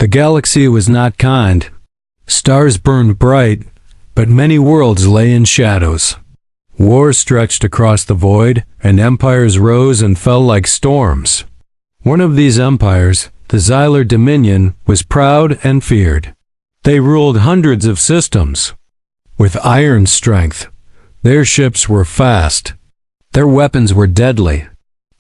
The galaxy was not kind. Stars burned bright, but many worlds lay in shadows. Wars stretched across the void, and empires rose and fell like storms. One of these empires, the Xylar Dominion, was proud and feared. They ruled hundreds of systems. With iron strength, their ships were fast. Their weapons were deadly.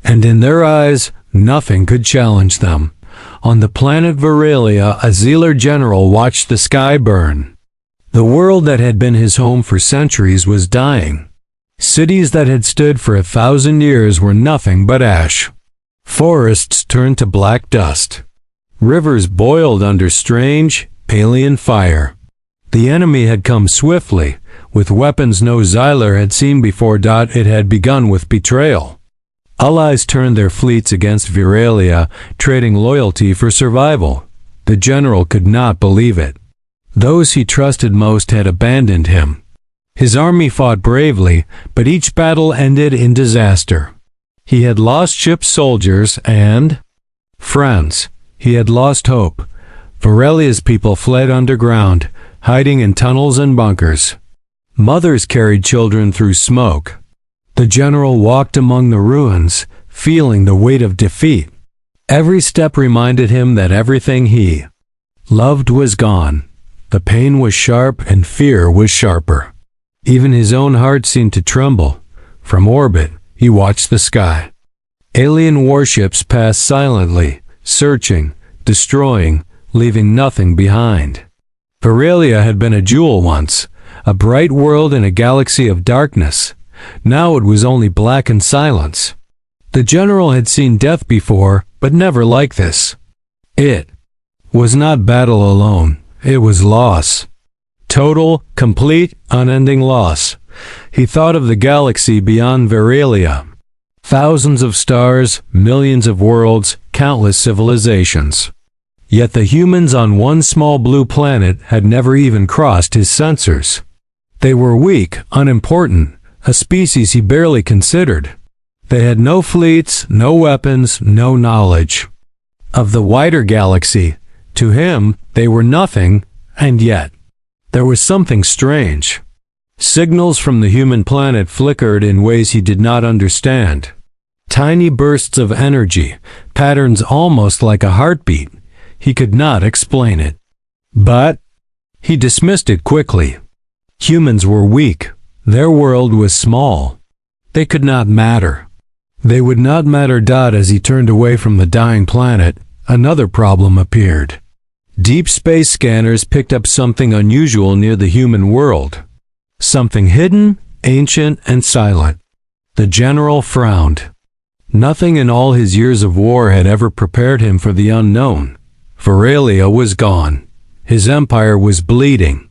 And in their eyes, nothing could challenge them. On the planet Veralia, a Xylar general watched the sky burn. The world that had been his home for centuries was dying. Cities that had stood for 1,000 years were nothing but ash. Forests turned to black dust. Rivers boiled under strange, alien fire. The enemy had come swiftly, with weapons no Xylar had seen before. It had begun with betrayal. Allies turned their fleets against Veralia, trading loyalty for survival. The general could not believe it. Those he trusted most had abandoned him. His army fought bravely, but each battle ended in disaster. He had lost ship's soldiers and friends. He had lost hope. Verelia's people fled underground, hiding in tunnels and bunkers. Mothers carried children through smoke. The general walked among the ruins, feeling the weight of defeat. Every step reminded him that everything he loved was gone. The pain was sharp and fear was sharper. Even his own heart seemed to tremble. From orbit, he watched the sky. Alien warships passed silently, searching, destroying, leaving nothing behind. Veralia had been a jewel once, a bright world in a galaxy of darkness. Now it was only black and silence. The general had seen death before, but never like this. It was not battle alone, it was loss. Total, complete, unending loss. He thought of the galaxy beyond Veralia. Thousands of stars, millions of worlds, countless civilizations. Yet the humans on one small blue planet had never even crossed his sensors. They were weak, unimportant, a species he barely considered. They had no fleets, no weapons, no knowledge of the wider galaxy. To him, they were nothing, and yet there was something strange. Signals from the human planet flickered in ways he did not understand. Tiny bursts of energy, patterns almost like a heartbeat. He could not explain it. But he dismissed it quickly. Humans were weak. Their world was small. They could not matter. They would not matter. As he turned away from the dying planet, another problem appeared. Deep space scanners picked up something unusual near the human world. Something hidden, ancient, and silent. The general frowned. Nothing in all his years of war had ever prepared him for the unknown. Veralia was gone. His empire was bleeding.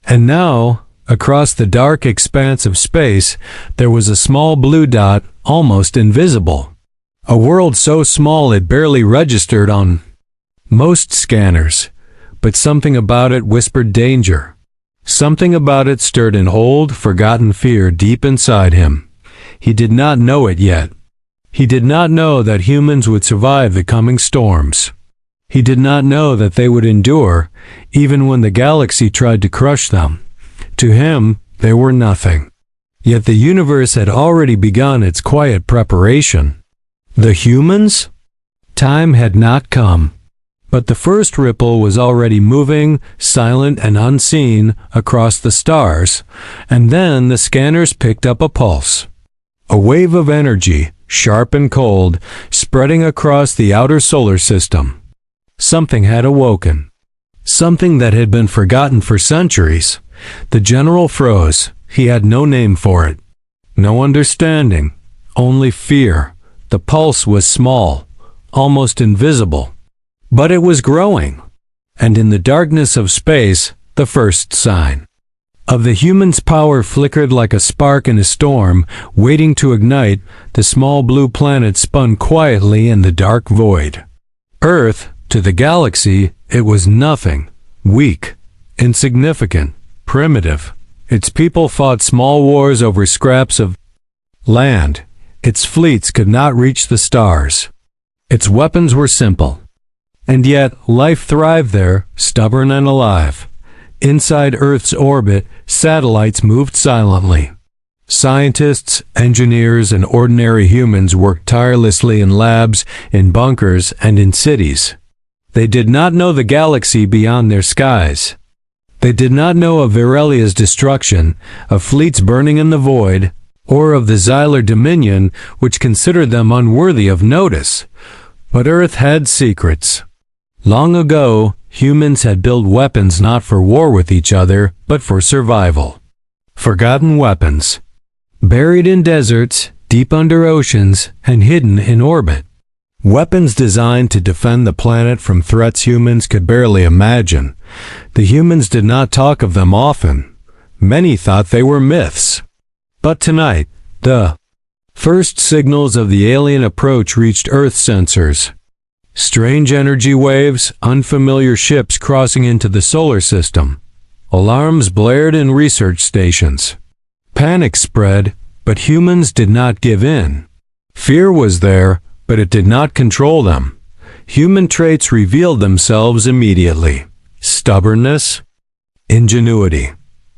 And now, across the dark expanse of space, there was a small blue dot, almost invisible. A world so small it barely registered on most scanners. But something about it whispered danger. Something about it stirred an old, forgotten fear deep inside him. He did not know it yet. He did not know that humans would survive the coming storms. He did not know that they would endure, even when the galaxy tried to crush them. To him, they were nothing. Yet the universe had already begun its quiet preparation. The humans? Time had not come. But the first ripple was already moving, silent and unseen, across the stars, and then the scanners picked up a pulse. A wave of energy, sharp and cold, spreading across the outer solar system. Something had awoken. Something that had been forgotten for centuries. The general froze. He had no name for it. No understanding. Only fear. The pulse was small, almost invisible. But it was growing. And in the darkness of space, the first sign of the human's power flickered like a spark in a storm, waiting to ignite. The small blue planet spun quietly in the dark void. Earth, to the galaxy, it was nothing. Weak, insignificant, primitive. Its people fought small wars over scraps of land. Its fleets could not reach the stars. Its weapons were simple. And yet, life thrived there, stubborn and alive. Inside Earth's orbit, satellites moved silently. Scientists, engineers, and ordinary humans worked tirelessly in labs, in bunkers, and in cities. They did not know the galaxy beyond their skies. They did not know of Virelia's destruction, of fleets burning in the void, or of the Xylar dominion, which considered them unworthy of notice. But Earth had secrets. Long ago, humans had built weapons not for war with each other, but for survival. Forgotten weapons. Buried in deserts, deep under oceans, and hidden in orbit. Weapons designed to defend the planet from threats humans could barely imagine. The humans did not talk of them often. Many thought they were myths. But tonight, the first signals of the alien approach reached Earth sensors. Strange energy waves, unfamiliar ships crossing into the solar system. Alarms blared in research stations. Panic spread, but humans did not give in. Fear was there, but it did not control them. Human traits revealed themselves immediately. Stubbornness, ingenuity,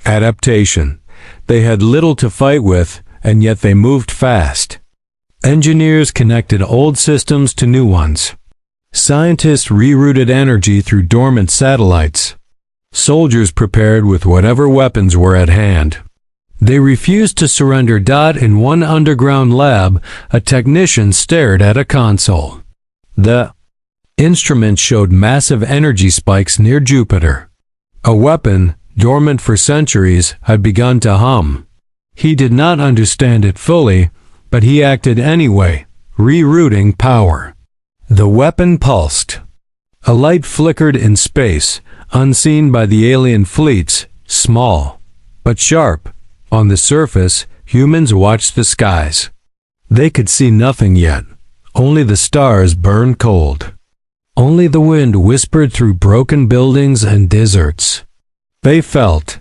adaptation. They had little to fight with, and yet they moved fast. Engineers connected old systems to new ones. Scientists rerouted energy through dormant satellites. Soldiers prepared with whatever weapons were at hand. They refused to surrender. In one underground lab, a technician stared at a console. The instrument showed massive energy spikes near Jupiter. A weapon, dormant for centuries, had begun to hum. He did not understand it fully, but he acted anyway, rerouting power. The weapon pulsed. A light flickered in space, unseen by the alien fleets, small, but sharp. On the surface, humans watched the skies. They could see nothing yet. Only the stars burned cold. Only the wind whispered through broken buildings and deserts. They felt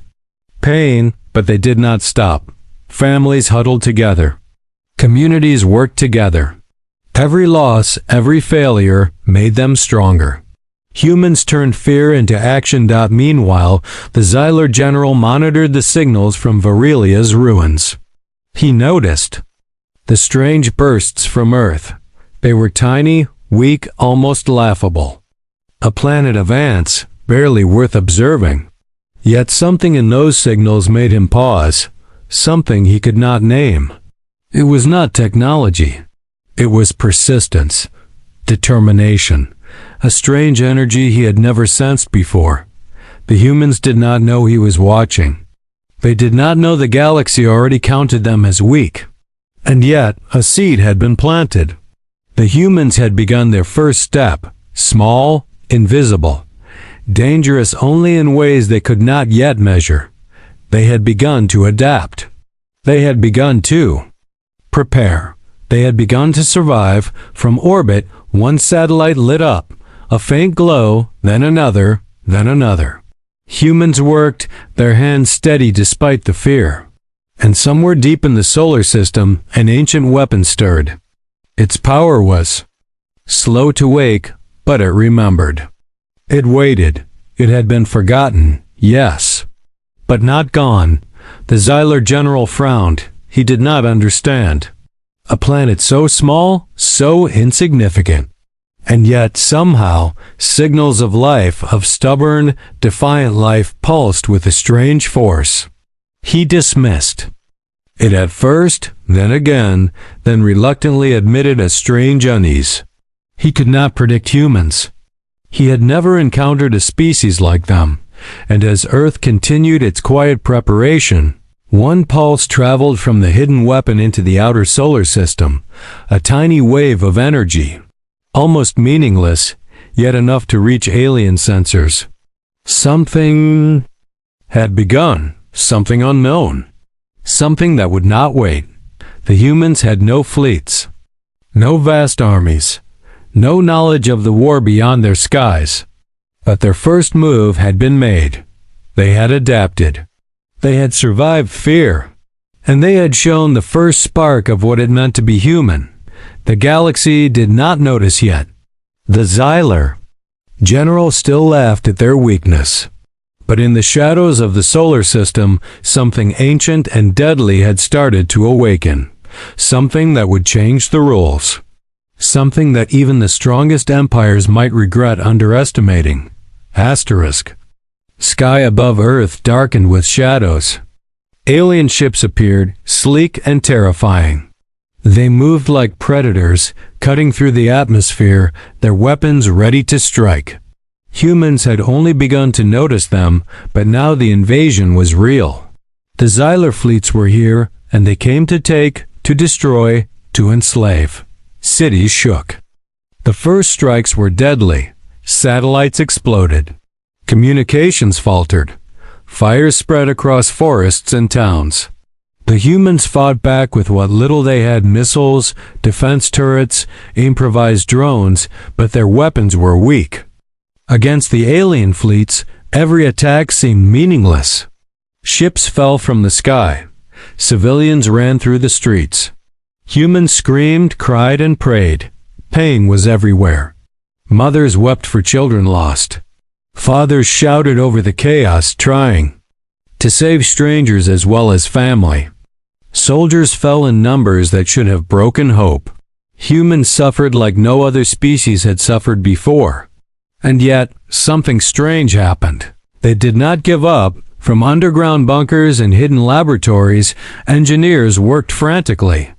pain, but they did not stop. Families huddled together. Communities worked together. Every loss, every failure made them stronger. Humans turned fear into action. Meanwhile, the Xylar general monitored the signals from Virelia's ruins. He noticed the strange bursts from Earth. They were tiny, weak, almost laughable. A planet of ants, barely worth observing. Yet something in those signals made him pause, something he could not name. It was not technology. It was persistence, determination. A strange energy he had never sensed before. The humans did not know he was watching. They did not know the galaxy already counted them as weak. And yet, a seed had been planted. The humans had begun their first step, small, invisible, dangerous only in ways they could not yet measure. They had begun to adapt. They had begun to prepare. They had begun to survive. From orbit, one satellite lit up. A faint glow, then another, then another. Humans worked, their hands steady despite the fear. And somewhere deep in the solar system, an ancient weapon stirred. Its power was slow to wake, but it remembered. It waited. It had been forgotten, yes, but not gone. The Xylar general frowned. He did not understand. A planet so small, so insignificant. And yet, somehow, signals of life, of stubborn, defiant life, pulsed with a strange force. He dismissed it at first, then again, then reluctantly admitted a strange unease. He could not predict humans. He had never encountered a species like them, and as Earth continued its quiet preparation, one pulse traveled from the hidden weapon into the outer solar system, a tiny wave of energy. Almost meaningless, yet enough to reach alien sensors. Something had begun, something unknown, something that would not wait. The humans had no fleets, no vast armies, no knowledge of the war beyond their skies. But their first move had been made. They had adapted. They had survived fear, and they had shown the first spark of what it meant to be human. The galaxy did not notice yet. The Xylar General still laughed at their weakness. But in the shadows of the solar system, something ancient and deadly had started to awaken. Something that would change the rules. Something that even the strongest empires might regret underestimating. Asterisk. Sky above Earth darkened with shadows. Alien ships appeared, sleek and terrifying. They moved like predators, cutting through the atmosphere, their weapons ready to strike. Humans had only begun to notice them, but now the invasion was real. The Xylar fleets were here, and they came to take, to destroy, to enslave. Cities shook. The first strikes were deadly. Satellites exploded. Communications faltered. Fires spread across forests and towns. The humans fought back with what little they had: missiles, defense turrets, improvised drones, but their weapons were weak. Against the alien fleets, every attack seemed meaningless. Ships fell from the sky. Civilians ran through the streets. Humans screamed, cried, and prayed. Pain was everywhere. Mothers wept for children lost. Fathers shouted over the chaos, trying to save strangers as well as family. Soldiers fell in numbers that should have broken hope. Humans suffered like no other species had suffered before. And yet, something strange happened. They did not give up. From underground bunkers and hidden laboratories, engineers worked frantically.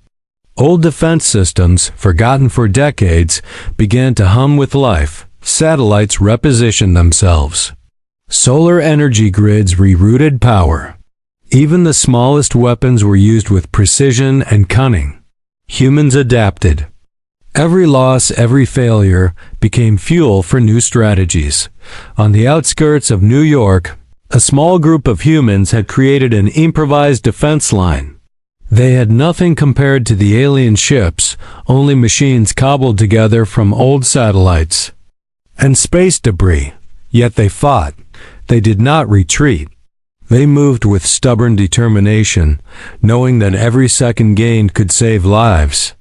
Old defense systems, forgotten for decades, began to hum with life. Satellites repositioned themselves. Solar energy grids rerouted power. Even the smallest weapons were used with precision and cunning. Humans adapted. Every loss, every failure, became fuel for new strategies. On the outskirts of New York, a small group of humans had created an improvised defense line. They had nothing compared to the alien ships, only machines cobbled together from old satellites and space debris. Yet they fought. They did not retreat. They moved with stubborn determination, knowing that every second gained could save lives.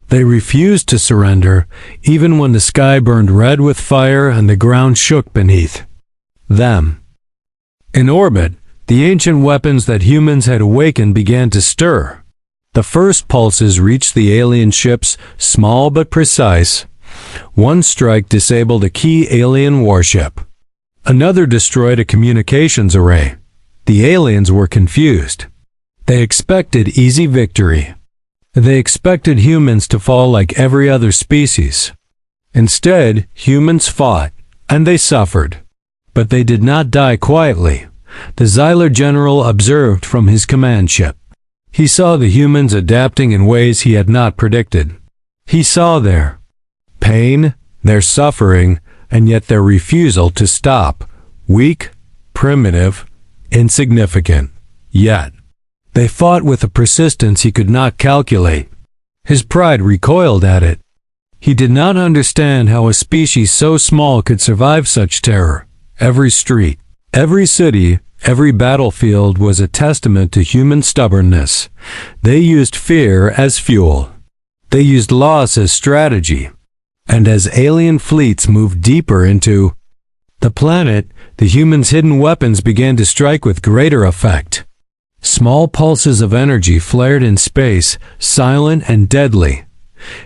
They refused to surrender, even when the sky burned red with fire and the ground shook beneath them. In orbit, the ancient weapons that humans had awakened began to stir. The first pulses reached the alien ships, small but precise. One strike disabled a key alien warship. Another destroyed a communications array. The aliens were confused. They expected easy victory. They expected humans to fall like every other species. Instead, humans fought, and they suffered. But they did not die quietly. The Xylar general observed from his command ship. He saw the humans adapting in ways he had not predicted. He saw their pain, their suffering, and yet their refusal to stop. Weak, primitive, insignificant. Yet, they fought with a persistence he could not calculate. His pride recoiled at it. He did not understand how a species so small could survive such terror. Every street, every city, every battlefield was a testament to human stubbornness. They used fear as fuel. They used loss as strategy. And as alien fleets moved deeper into the planet, the humans' hidden weapons began to strike with greater effect. Small pulses of energy flared in space, silent and deadly.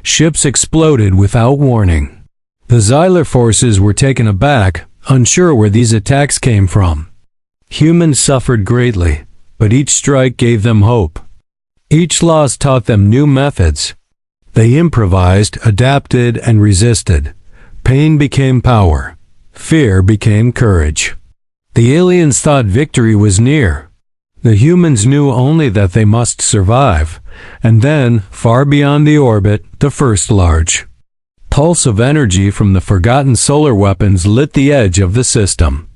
Ships exploded without warning. The Xylar forces were taken aback, unsure where these attacks came from. Humans suffered greatly, but each strike gave them hope. Each loss taught them new methods. They improvised, adapted, and resisted. Pain became power. Fear became courage. The aliens thought victory was near. The humans knew only that they must survive. And then, far beyond the orbit, the first large pulse of energy from the forgotten solar weapons lit the edge of the system.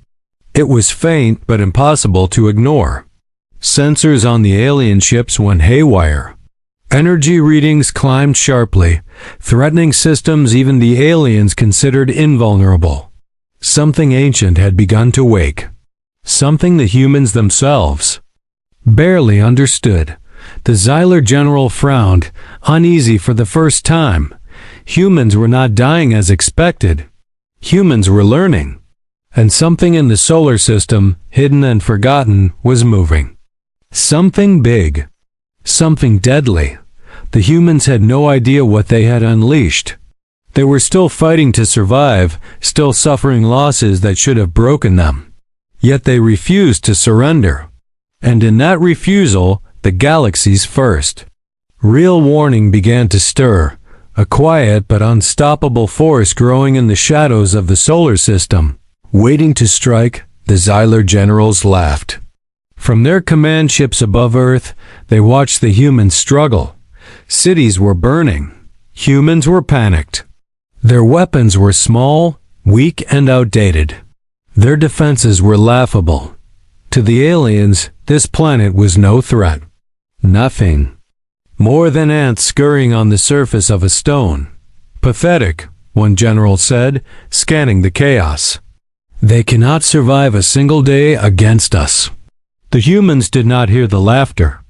It was faint but impossible to ignore. Sensors on the alien ships went haywire. Energy readings climbed sharply, threatening systems even the aliens considered invulnerable. Something ancient had begun to wake. Something the humans themselves barely understood. The Xylar general frowned, uneasy for the first time. Humans were not dying as expected. Humans were learning, and something in the solar system, hidden and forgotten, was moving. Something big. Something deadly. The humans had no idea what they had unleashed. They were still fighting to survive, still suffering losses that should have broken them. Yet they refused to surrender. And in that refusal, the galaxy's first real warning began to stir, a quiet but unstoppable force growing in the shadows of the solar system. Waiting to strike, the Xylar generals laughed. From their command ships above Earth, they watched the humans struggle. Cities were burning. Humans were panicked. Their weapons were small, weak, and outdated. Their defenses were laughable. To the aliens, this planet was no threat. Nothing. More than ants scurrying on the surface of a stone. Pathetic, one general said, scanning the chaos. They cannot survive a single day against us. The humans did not hear the laughter.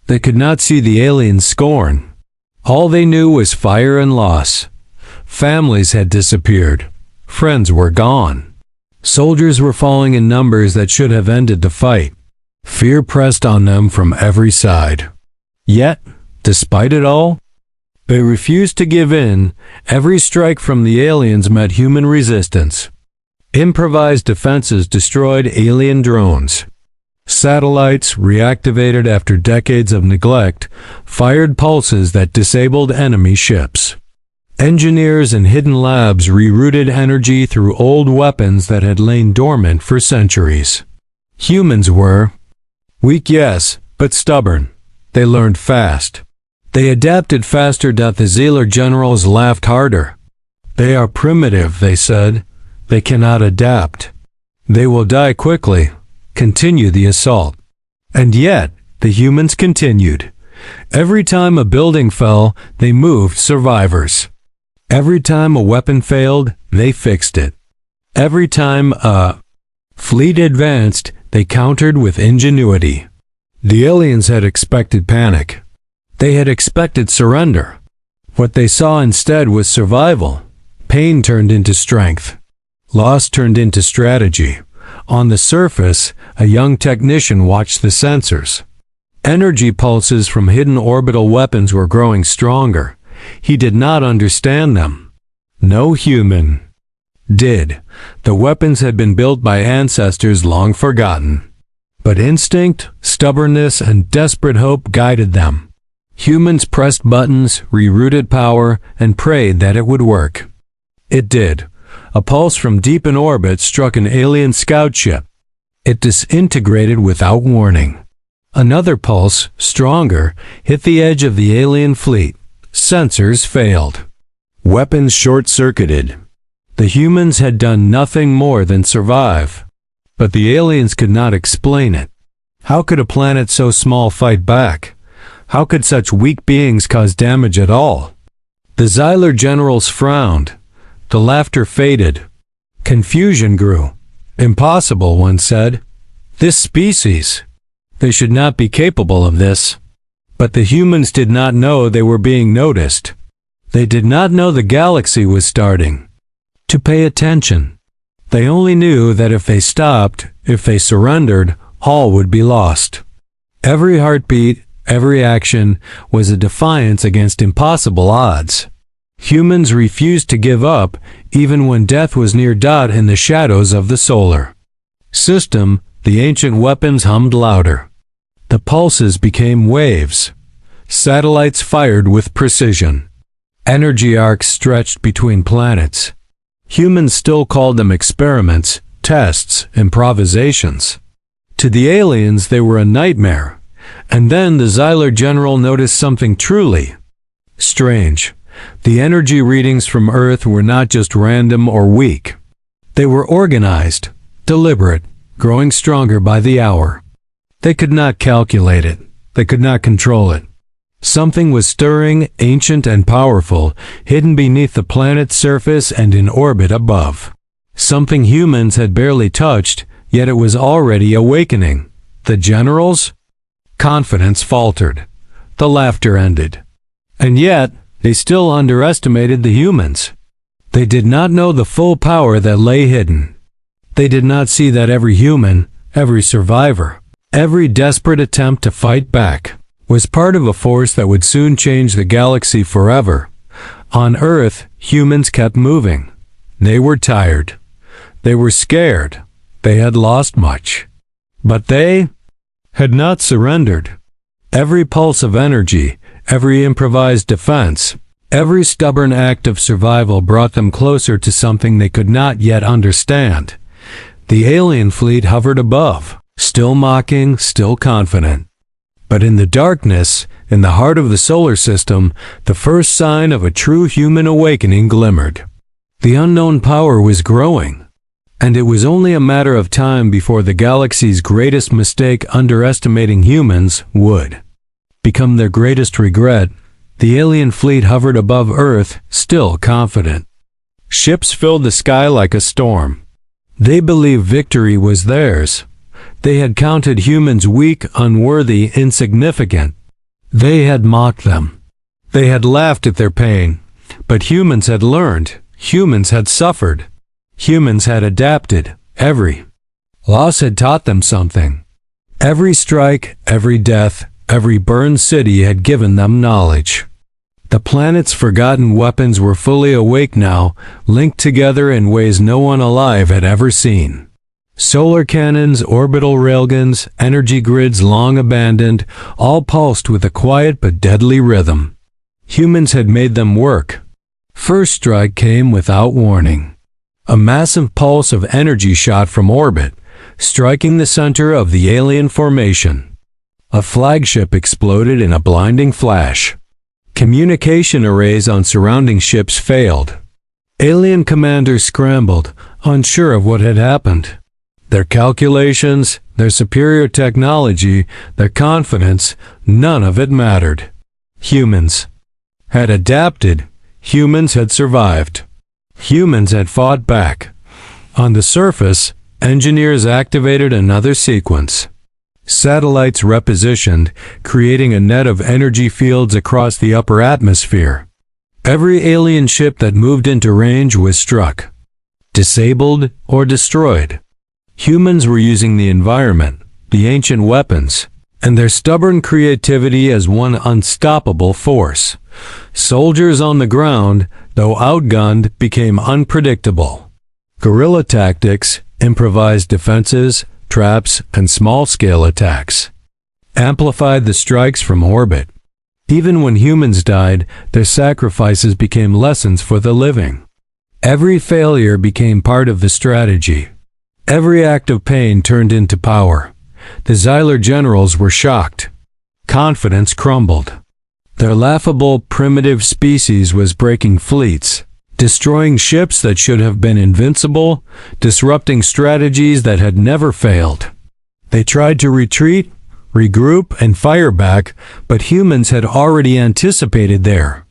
They could not see the aliens' scorn. All they knew was fire and loss. Families had disappeared. Friends were gone. Soldiers were falling in numbers that should have ended the fight. Fear pressed on them from every side. Yet, despite it all, they refused to give in. Every strike from the aliens met human resistance. Improvised defenses destroyed alien drones. Satellites, reactivated after decades of neglect, fired pulses that disabled enemy ships. Engineers in hidden labs rerouted energy through old weapons that had lain dormant for centuries. Humans were weak, yes, but stubborn. They learned fast. They adapted faster. The Xylar generals laughed harder. They are primitive, they said. They cannot adapt. They will die quickly. Continue the assault. And yet, the humans continued. Every time a building fell, they moved survivors. Every time a weapon failed, they fixed it. Every time a fleet advanced, they countered with ingenuity. The aliens had expected panic. They had expected surrender. What they saw instead was survival. Pain turned into strength. Loss turned into strategy. On the surface, a young technician watched the sensors. Energy pulses from hidden orbital weapons were growing stronger. He did not understand them. No human did. The weapons had been built by ancestors long forgotten. But instinct, stubbornness, and desperate hope guided them. Humans pressed buttons, rerouted power, and prayed that it would work. It did. A pulse from deep in orbit struck an alien scout ship. It disintegrated without warning. Another pulse, stronger, hit the edge of the alien fleet. Sensors failed. Weapons short-circuited. The humans had done nothing more than survive. But the aliens could not explain it. How could a planet so small fight back? How could such weak beings cause damage at all? The Xylar generals frowned. The laughter faded. Confusion grew. Impossible, one said. This species. They should not be capable of this. But the humans did not know they were being noticed. They did not know the galaxy was starting to pay attention. They only knew that if they stopped, if they surrendered, all would be lost. Every heartbeat, every action was a defiance against impossible odds. Humans refused to give up, even when death was near. In the shadows of the solar system, the ancient weapons hummed louder. The pulses became waves. Satellites fired with precision. Energy arcs stretched between planets. Humans still called them experiments, tests, improvisations. To the aliens, they were a nightmare. And then the Xylar general noticed something truly strange. The energy readings from Earth were not just random or weak. They were organized, deliberate, growing stronger by the hour. They could not calculate it. They could not control it. Something was stirring, ancient and powerful, hidden beneath the planet's surface and in orbit above. Something humans had barely touched, yet it was already awakening. The generals? Confidence faltered. The laughter ended. And yet, they still underestimated the humans. They did not know the full power that lay hidden. They did not see that every human, every survivor, every desperate attempt to fight back, was part of a force that would soon change the galaxy forever. On Earth, humans kept moving. They were tired. They were scared. They had lost much. But they had not surrendered. Every pulse of energy, every improvised defense, every stubborn act of survival brought them closer to something they could not yet understand. The alien fleet hovered above, still mocking, still confident. But in the darkness, in the heart of the solar system, the first sign of a true human awakening glimmered. The unknown power was growing, and it was only a matter of time before the galaxy's greatest mistake, underestimating humans, would become their greatest regret. The alien fleet hovered above Earth, still confident. Ships filled the sky like a storm. They believed victory was theirs. They had counted humans weak, unworthy, insignificant. They had mocked them. They had laughed at their pain. But humans had learned. Humans had suffered. Humans had adapted. Every loss had taught them something. Every strike, every death, every burned city had given them knowledge. The planet's forgotten weapons were fully awake now, linked together in ways no one alive had ever seen. Solar cannons, orbital railguns, energy grids long abandoned, all pulsed with a quiet but deadly rhythm. Humans had made them work. First strike came without warning. A massive pulse of energy shot from orbit, striking the center of the alien formation. A flagship exploded in a blinding flash. Communication arrays on surrounding ships failed. Alien commanders scrambled, unsure of what had happened. Their calculations, their superior technology, their confidence, none of it mattered. Humans had adapted. Humans had survived. Humans had fought back. On the surface, engineers activated another sequence. Satellites repositioned, creating a net of energy fields across the upper atmosphere. Every alien ship that moved into range was struck, disabled, or destroyed. Humans were using the environment, the ancient weapons, and their stubborn creativity as one unstoppable force. Soldiers on the ground, though outgunned, became unpredictable. Guerrilla tactics, improvised defenses, traps, and small-scale attacks amplified the strikes from orbit. Even when humans died, their sacrifices became lessons for the living. Every failure became part of the strategy. Every act of pain turned into power. The Xylar generals were shocked. Confidence crumbled. Their laughable, primitive species was breaking fleets, destroying ships that should have been invincible, disrupting strategies that had never failed. They tried to retreat, regroup, and fire back, but humans had already anticipated their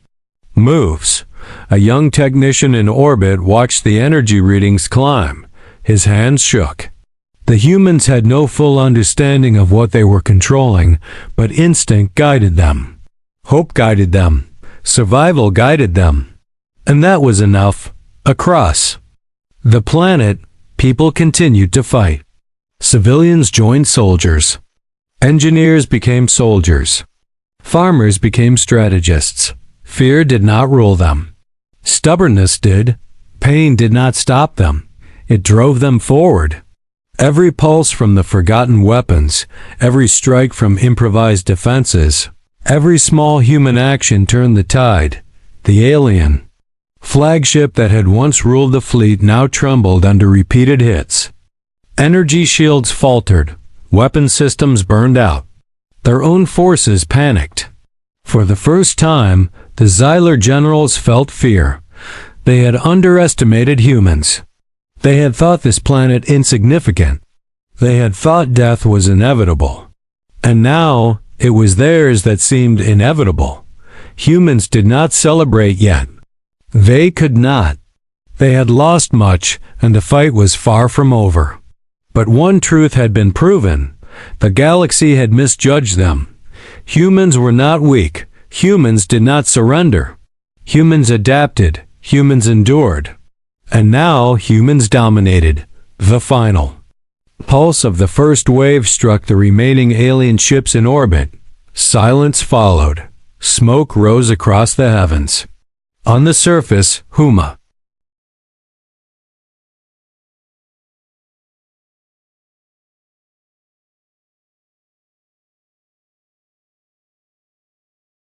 moves. A young technician in orbit watched the energy readings climb. His hands shook. The humans had no full understanding of what they were controlling, but instinct guided them. Hope guided them. Survival guided them. And that was enough. Across the planet, people continued to fight. Civilians joined soldiers. Engineers became soldiers. Farmers became strategists. Fear did not rule them. Stubbornness did. Pain did not stop them. It drove them forward. Every pulse from the forgotten weapons, every strike from improvised defenses, every small human action turned the tide. The alien flagship that had once ruled the fleet now trembled under repeated hits. Energy shields faltered. Weapon systems burned out. Their own forces panicked. For the first time, the Xylar generals felt fear. They had underestimated humans. They had thought this planet insignificant. They had thought death was inevitable. And now, it was theirs that seemed inevitable. Humans did not celebrate yet. They could not. They had lost much, and the fight was far from over. But one truth had been proven. The galaxy had misjudged them. Humans were not weak. Humans did not surrender. Humans adapted. humans endured. And now humans dominated. The final pulse of the first wave struck the remaining alien ships in orbit. Silence followed. Smoke rose across the heavens. On the surface, Huma,